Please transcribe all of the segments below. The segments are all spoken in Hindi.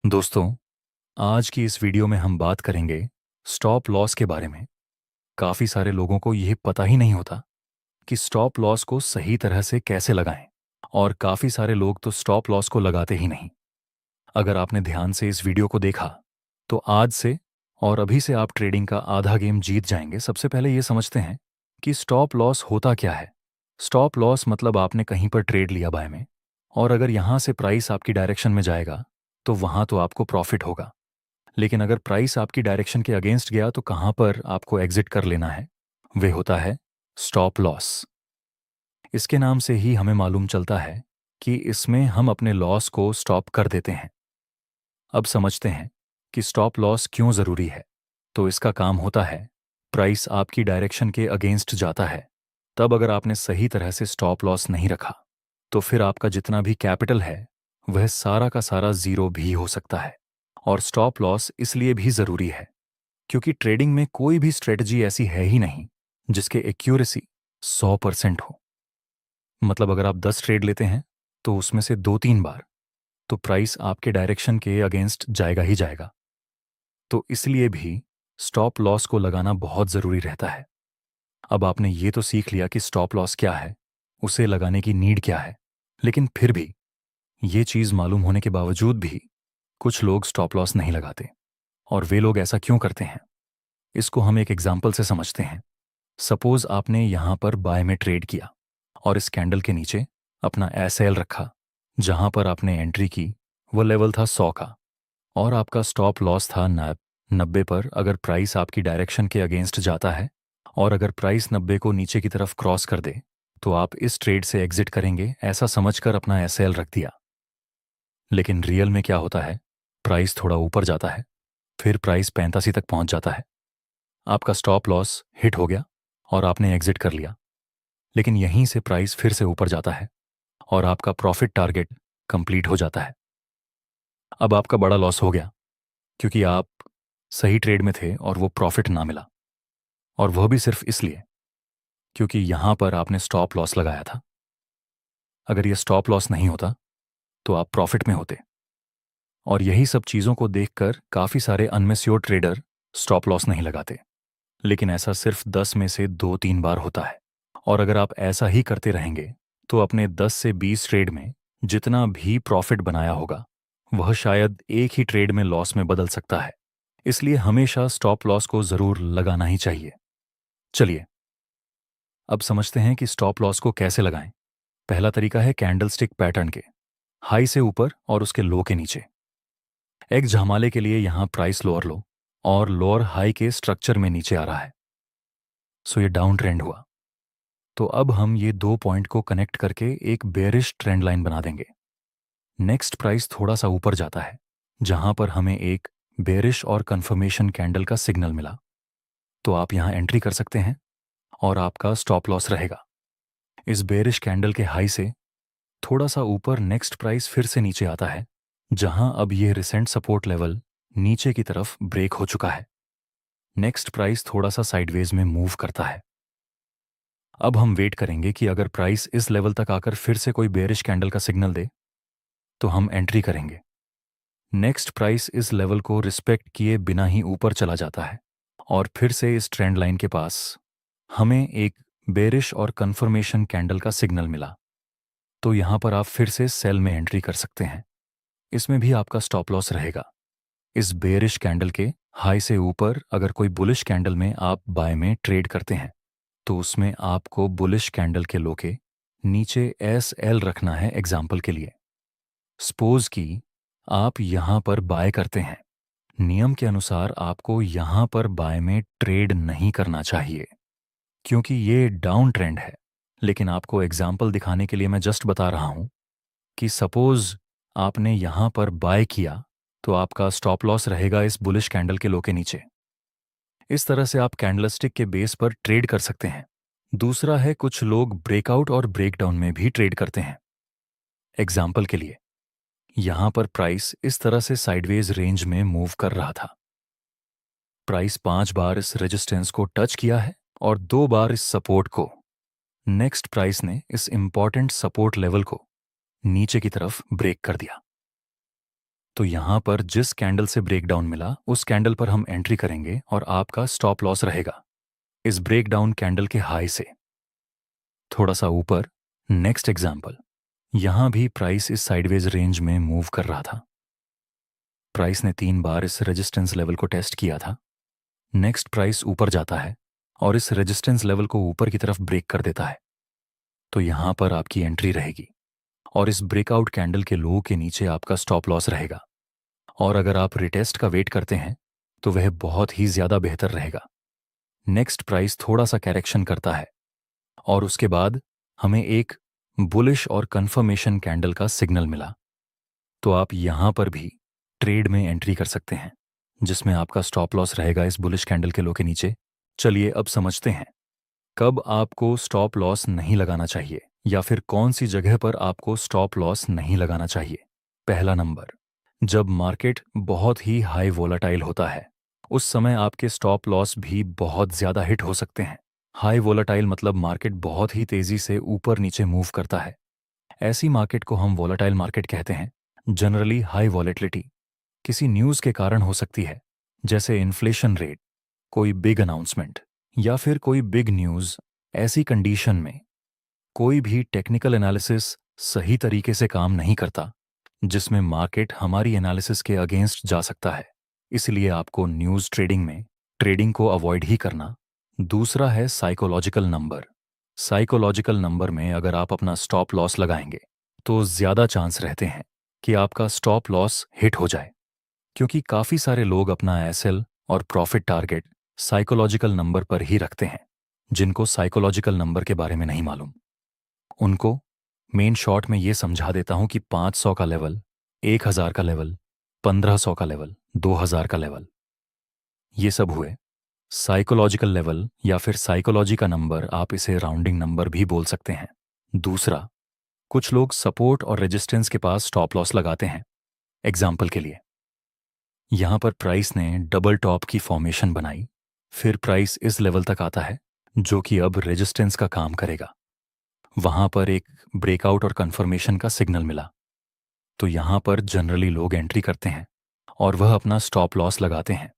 दोस्तों, आज की इस वीडियो में हम बात करेंगे स्टॉप लॉस के बारे में। काफ़ी सारे लोगों को यह पता ही नहीं होता कि स्टॉप लॉस को सही तरह से कैसे लगाएं, और काफ़ी सारे लोग तो स्टॉप लॉस को लगाते ही नहीं। अगर आपने ध्यान से इस वीडियो को देखा तो आज से और अभी से आप ट्रेडिंग का आधा गेम जीत जाएंगे। सबसे पहले ये समझते हैं कि स्टॉप लॉस होता क्या है। स्टॉप लॉस मतलब आपने कहीं पर ट्रेड लिया बाय में, और अगर यहाँ से प्राइस आपकी डायरेक्शन में जाएगा तो वहाँ तो आपको प्रॉफिट होगा। लेकिन अगर प्राइस आपकी डायरेक्शन के अगेंस्ट गया तो कहाँ पर आपको एग्जिट कर लेना है, वे होता है स्टॉप लॉस। इसके नाम से ही हमें मालूम चलता है कि इसमें हम अपने लॉस को स्टॉप कर देते हैं। अब समझते हैं कि स्टॉप लॉस क्यों ज़रूरी है। तो इसका काम होता है, प्राइस आपकी डायरेक्शन के अगेंस्ट जाता है, तब अगर आपने सही तरह से स्टॉप लॉस नहीं रखा तो फिर आपका जितना भी कैपिटल है वह सारा का सारा ज़ीरो भी हो सकता है। और स्टॉप लॉस इसलिए भी ज़रूरी है क्योंकि ट्रेडिंग में कोई भी स्ट्रेटजी ऐसी है ही नहीं जिसके एक्यूरेसी 100% हो। मतलब अगर आप 10 ट्रेड लेते हैं तो उसमें से 2-3 बार तो प्राइस आपके डायरेक्शन के अगेंस्ट जाएगा ही जाएगा। तो इसलिए भी स्टॉप लॉस को लगाना बहुत ज़रूरी रहता है। अब आपने ये तो सीख लिया कि स्टॉप लॉस क्या है, उसे लगाने की नीड क्या है, लेकिन फिर भी ये चीज़ मालूम होने के बावजूद भी कुछ लोग स्टॉप लॉस नहीं लगाते। और वे लोग ऐसा क्यों करते हैं, इसको हम एक एग्जाम्पल से समझते हैं। सपोज आपने यहां पर बाय में ट्रेड किया और इस कैंडल के नीचे अपना एसएल रखा। जहां पर आपने एंट्री की वो लेवल था 100 का, और आपका स्टॉप लॉस था 90 पर। अगर प्राइस आपकी डायरेक्शन के अगेंस्ट जाता है और अगर प्राइस 90 को नीचे की तरफ क्रॉस कर दे तो आप इस ट्रेड से एग्जिट करेंगे, ऐसा समझकर अपना एसएल रख दिया। लेकिन रियल में क्या होता है, प्राइस थोड़ा ऊपर जाता है, फिर प्राइस 85 तक पहुंच जाता है, आपका स्टॉप लॉस हिट हो गया और आपने एग्जिट कर लिया। लेकिन यहीं से प्राइस फिर से ऊपर जाता है और आपका प्रॉफिट टारगेट कंप्लीट हो जाता है। अब आपका बड़ा लॉस हो गया क्योंकि आप सही ट्रेड में थे और वो प्रॉफिट ना मिला, और वह भी सिर्फ इसलिए क्योंकि यहां पर आपने स्टॉप लॉस लगाया था। अगर यह स्टॉप लॉस नहीं होता तो आप प्रॉफिट में होते। और यही सब चीज़ों को देखकर काफ़ी सारे अनमेच्योर ट्रेडर स्टॉप लॉस नहीं लगाते। लेकिन ऐसा सिर्फ 10 में से 2-3 बार होता है। और अगर आप ऐसा ही करते रहेंगे तो अपने 10 से 20 ट्रेड में जितना भी प्रॉफिट बनाया होगा वह शायद एक ही ट्रेड में लॉस में बदल सकता है। इसलिए हमेशा स्टॉप लॉस को ज़रूर लगाना ही चाहिए। चलिए अब समझते हैं कि स्टॉप लॉस को कैसे लगाएं। पहला तरीका है कैंडलस्टिक पैटर्न के हाई से ऊपर और उसके लो के नीचे। एक झमाले के लिए यहां प्राइस लोअर लो और लोअर हाई के स्ट्रक्चर में नीचे आ रहा है, सो ये डाउन ट्रेंड हुआ। तो अब हम ये दो पॉइंट को कनेक्ट करके एक बेरिश ट्रेंड लाइन बना देंगे। नेक्स्ट प्राइस थोड़ा सा ऊपर जाता है जहां पर हमें एक बेरिश और कंफर्मेशन कैंडल का सिग्नल मिला, तो आप यहां एंट्री कर सकते हैं और आपका स्टॉप लॉस रहेगा। इस बेरिश कैंडल के हाई से थोड़ा सा ऊपर नेक्स्ट प्राइस फिर से नीचे आता है जहां अब ये रिसेंट सपोर्ट लेवल नीचे की तरफ ब्रेक हो चुका है। नेक्स्ट प्राइस थोड़ा सा साइडवेज में मूव करता है। अब हम वेट करेंगे कि अगर प्राइस इस लेवल तक आकर फिर से कोई बेरिश कैंडल का सिग्नल दे तो हम एंट्री करेंगे। नेक्स्ट प्राइस इस लेवल को रिस्पेक्ट किए बिना ही ऊपर चला जाता है और फिर से इस ट्रेंड लाइन के पास हमें एक बेरिश और कंफर्मेशन कैंडल का सिग्नल मिला, तो यहां पर आप फिर से सेल में एंट्री कर सकते हैं। इसमें भी आपका स्टॉप लॉस रहेगा। इस बेरिश कैंडल के हाई से ऊपर अगर कोई बुलिश कैंडल में आप बाय में ट्रेड करते हैं तो उसमें आपको बुलिश कैंडल के लो के नीचे एस एल रखना है। एग्जाम्पल के लिए सपोज कि आप यहां पर बाय करते हैं, नियम के अनुसार आपको यहां पर बाय में ट्रेड नहीं करना चाहिए क्योंकि ये डाउन ट्रेंड है। लेकिन आपको एग्जाम्पल दिखाने के लिए मैं जस्ट बता रहा हूं कि सपोज आपने यहां पर बाय किया तो आपका स्टॉप लॉस रहेगा इस बुलिश कैंडल के लो के नीचे। इस तरह से आप कैंडलस्टिक के बेस पर ट्रेड कर सकते हैं। दूसरा है, कुछ लोग ब्रेकआउट और ब्रेकडाउन में भी ट्रेड करते हैं। एग्जाम्पल के लिए यहां पर प्राइस इस तरह से साइडवेज रेंज में मूव कर रहा था। प्राइस 5 बार इस रेजिस्टेंस को टच किया है और 2 बार इस सपोर्ट को। नेक्स्ट प्राइस ने इस इंपॉर्टेंट सपोर्ट लेवल को नीचे की तरफ ब्रेक कर दिया। तो यहाँ पर जिस कैंडल से ब्रेकडाउन मिला उस कैंडल पर हम एंट्री करेंगे और आपका स्टॉप लॉस रहेगा इस ब्रेकडाउन कैंडल के हाई से थोड़ा सा ऊपर। नेक्स्ट एग्जाम्पल, यहां भी प्राइस इस साइडवेज रेंज में मूव कर रहा था। प्राइस ने 3 बार इस रेजिस्टेंस लेवल को टेस्ट किया था। नेक्स्ट प्राइस ऊपर जाता है और इस रेजिस्टेंस लेवल को ऊपर की तरफ ब्रेक कर देता है। तो यहां पर आपकी एंट्री रहेगी और इस ब्रेकआउट कैंडल के लो के नीचे आपका स्टॉप लॉस रहेगा। और अगर आप रिटेस्ट का वेट करते हैं तो वह बहुत ही ज्यादा बेहतर रहेगा। नेक्स्ट प्राइस थोड़ा सा करेक्शन करता है और उसके बाद हमें एक बुलिश और कंफर्मेशन कैंडल का सिग्नल मिला। तो आप यहां पर भी ट्रेड में एंट्री कर सकते हैं जिसमें आपका स्टॉप लॉस रहेगा इस बुलिश कैंडल के लो के नीचे। चलिए अब समझते हैं कब आपको स्टॉप लॉस नहीं लगाना चाहिए या फिर कौन सी जगह पर आपको स्टॉप लॉस नहीं लगाना चाहिए। पहला नंबर, जब मार्केट बहुत ही हाई वोलाटाइल होता है उस समय आपके स्टॉप लॉस भी बहुत ज्यादा हिट हो सकते हैं। हाई वोलाटाइल मतलब मार्केट बहुत ही तेजी से ऊपर नीचे मूव करता है। ऐसी मार्केट को हम वोलाटाइल मार्केट कहते हैं। जनरली हाई वॉलेटिलिटी किसी न्यूज के कारण हो सकती है, जैसे इन्फ्लेशन रेट, कोई बिग अनाउंसमेंट या फिर कोई बिग न्यूज। ऐसी कंडीशन में कोई भी टेक्निकल एनालिसिस सही तरीके से काम नहीं करता जिसमें मार्केट हमारी एनालिसिस के अगेंस्ट जा सकता है। इसलिए आपको न्यूज ट्रेडिंग में ट्रेडिंग को अवॉइड ही करना। दूसरा है साइकोलॉजिकल नंबर। साइकोलॉजिकल नंबर में अगर आप अपना स्टॉप लॉस लगाएंगे तो ज्यादा चांस रहते हैं कि आपका स्टॉप लॉस हिट हो जाए, क्योंकि काफी सारे लोग अपना एसएल और प्रॉफिट टारगेट साइकोलॉजिकल नंबर पर ही रखते हैं। जिनको साइकोलॉजिकल नंबर के बारे में नहीं मालूम उनको मेन शॉर्ट में ये समझा देता हूं कि 500 का लेवल, 1000 का लेवल, 1500 का लेवल, 2000 का लेवल, ये सब हुए साइकोलॉजिकल लेवल या फिर साइकोलॉजी का नंबर। आप इसे राउंडिंग नंबर भी बोल सकते हैं। दूसरा, कुछ लोग सपोर्ट और रेजिस्टेंस के पास स्टॉप लॉस लगाते हैं। एग्जाम्पल के लिए, यहां पर प्राइस ने डबल टॉप की फॉर्मेशन बनाई, फिर प्राइस इस लेवल तक आता है जो कि अब रेजिस्टेंस का काम करेगा। वहां पर एक ब्रेकआउट और कंफर्मेशन का सिग्नल मिला। तो यहां पर जनरली लोग एंट्री करते हैं और वह अपना स्टॉप लॉस लगाते हैं।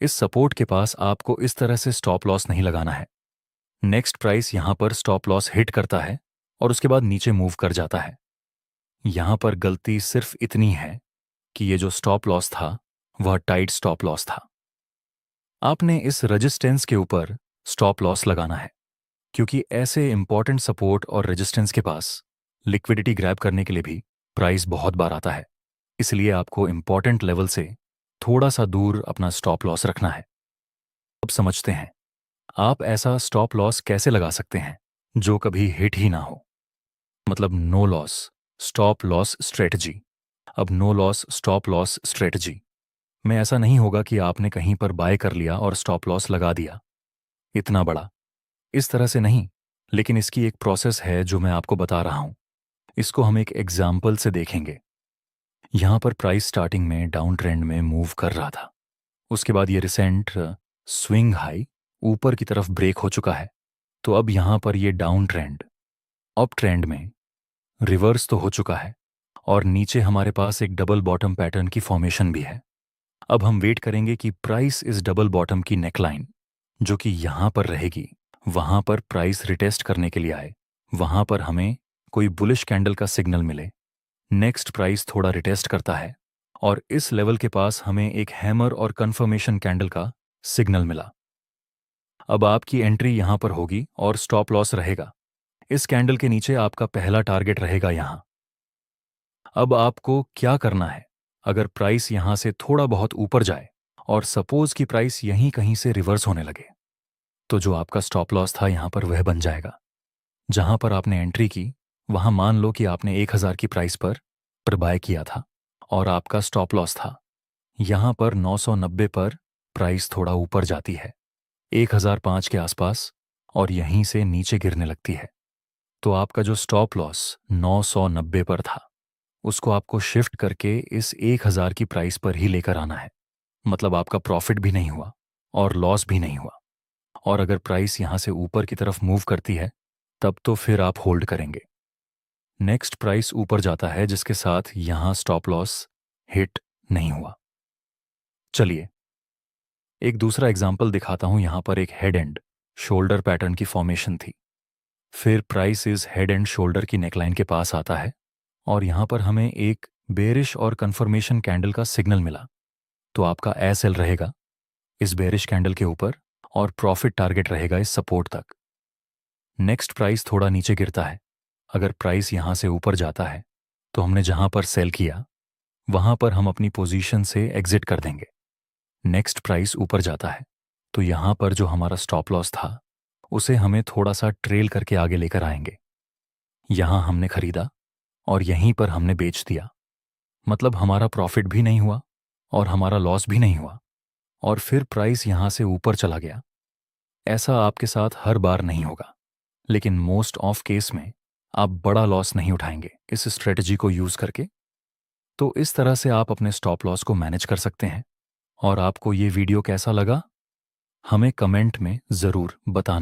इस सपोर्ट के पास आपको इस तरह से स्टॉप लॉस नहीं लगाना है। नेक्स्ट प्राइस यहां पर स्टॉप लॉस हिट करता है और उसके बाद नीचे मूव कर जाता है। यहां पर गलती सिर्फ इतनी है कि ये जो स्टॉप लॉस था वह टाइट स्टॉप लॉस था। आपने इस रेजिस्टेंस के ऊपर स्टॉप लॉस लगाना है, क्योंकि ऐसे इंपॉर्टेंट सपोर्ट और रेजिस्टेंस के पास लिक्विडिटी ग्रैब करने के लिए भी प्राइस बहुत बार आता है। इसलिए आपको इंपॉर्टेंट लेवल से थोड़ा सा दूर अपना स्टॉप लॉस रखना है। अब समझते हैं आप ऐसा स्टॉप लॉस कैसे लगा सकते हैं जो कभी हिट ही ना हो, मतलब no loss stop loss strategy. अब no loss stop loss strategy में ऐसा नहीं होगा कि आपने कहीं पर बाय कर लिया और स्टॉप लॉस लगा दिया इतना बड़ा, इस तरह से नहीं। लेकिन इसकी एक प्रोसेस है जो मैं आपको बता रहा हूं। इसको हम एक एग्जाम्पल से देखेंगे। यहां पर प्राइस स्टार्टिंग में डाउन ट्रेंड में मूव कर रहा था। उसके बाद ये रिसेंट स्विंग हाई ऊपर की तरफ ब्रेक हो चुका है। तो अब यहां पर ये डाउन ट्रेंड अप ट्रेंड में रिवर्स तो हो चुका है और नीचे हमारे पास एक डबल बॉटम पैटर्न की फॉर्मेशन भी है। अब हम वेट करेंगे कि प्राइस इस डबल बॉटम की नेकलाइन जो कि यहां पर रहेगी वहां पर प्राइस रिटेस्ट करने के लिए आए, वहां पर हमें कोई बुलिश कैंडल का सिग्नल मिले। नेक्स्ट प्राइस थोड़ा रिटेस्ट करता है और इस लेवल के पास हमें एक हैमर और कंफर्मेशन कैंडल का सिग्नल मिला। अब आपकी एंट्री यहां पर होगी और स्टॉप लॉस रहेगा इस कैंडल के नीचे। आपका पहला टारगेट रहेगा यहां। अब आपको क्या करना है, अगर प्राइस यहां से थोड़ा बहुत ऊपर जाए और सपोज कि प्राइस यहीं कहीं से रिवर्स होने लगे, तो जो आपका स्टॉप लॉस था यहां पर वह बन जाएगा। जहां पर आपने एंट्री की वहां मान लो कि आपने 1000 की प्राइस पर बाय किया था और आपका स्टॉप लॉस था यहां पर 990 पर। प्राइस थोड़ा ऊपर जाती है 1005 के आसपास और यहीं से नीचे गिरने लगती है। तो आपका जो स्टॉप लॉस 990 पर था उसको आपको शिफ्ट करके इस 1000 की प्राइस पर ही लेकर आना है। मतलब आपका प्रॉफिट भी नहीं हुआ और लॉस भी नहीं हुआ। और अगर प्राइस यहां से ऊपर की तरफ मूव करती है तब तो फिर आप होल्ड करेंगे। नेक्स्ट प्राइस ऊपर जाता है जिसके साथ यहां स्टॉप लॉस हिट नहीं हुआ। चलिए एक दूसरा एग्जाम्पल दिखाता हूं। यहां पर एक हेड एंड शोल्डर पैटर्न की फॉर्मेशन थी। फिर प्राइस इस हेड एंड शोल्डर की नेकलाइन के पास आता है और यहां पर हमें एक बेरिश और कंफर्मेशन कैंडल का सिग्नल मिला। तो आपका एस एल रहेगा इस बेरिश कैंडल के ऊपर और प्रॉफिट टारगेट रहेगा इस सपोर्ट तक। नेक्स्ट प्राइस थोड़ा नीचे गिरता है। अगर प्राइस यहां से ऊपर जाता है तो हमने जहां पर सेल किया वहां पर हम अपनी पोजीशन से एग्जिट कर देंगे। नेक्स्ट प्राइस ऊपर जाता है तो यहां पर जो हमारा स्टॉप लॉस था उसे हमें थोड़ा सा ट्रेल करके आगे लेकर आएंगे। यहां हमने खरीदा और यहीं पर हमने बेच दिया। मतलब हमारा प्रॉफिट भी नहीं हुआ और हमारा लॉस भी नहीं हुआ। और फिर प्राइस यहां से ऊपर चला गया। ऐसा आपके साथ हर बार नहीं होगा, लेकिन मोस्ट ऑफ केस में आप बड़ा लॉस नहीं उठाएंगे इस स्ट्रेटजी को यूज करके। तो इस तरह से आप अपने स्टॉप लॉस को मैनेज कर सकते हैं। और आपको ये वीडियो कैसा लगा हमें कमेंट में ज़रूर बताना।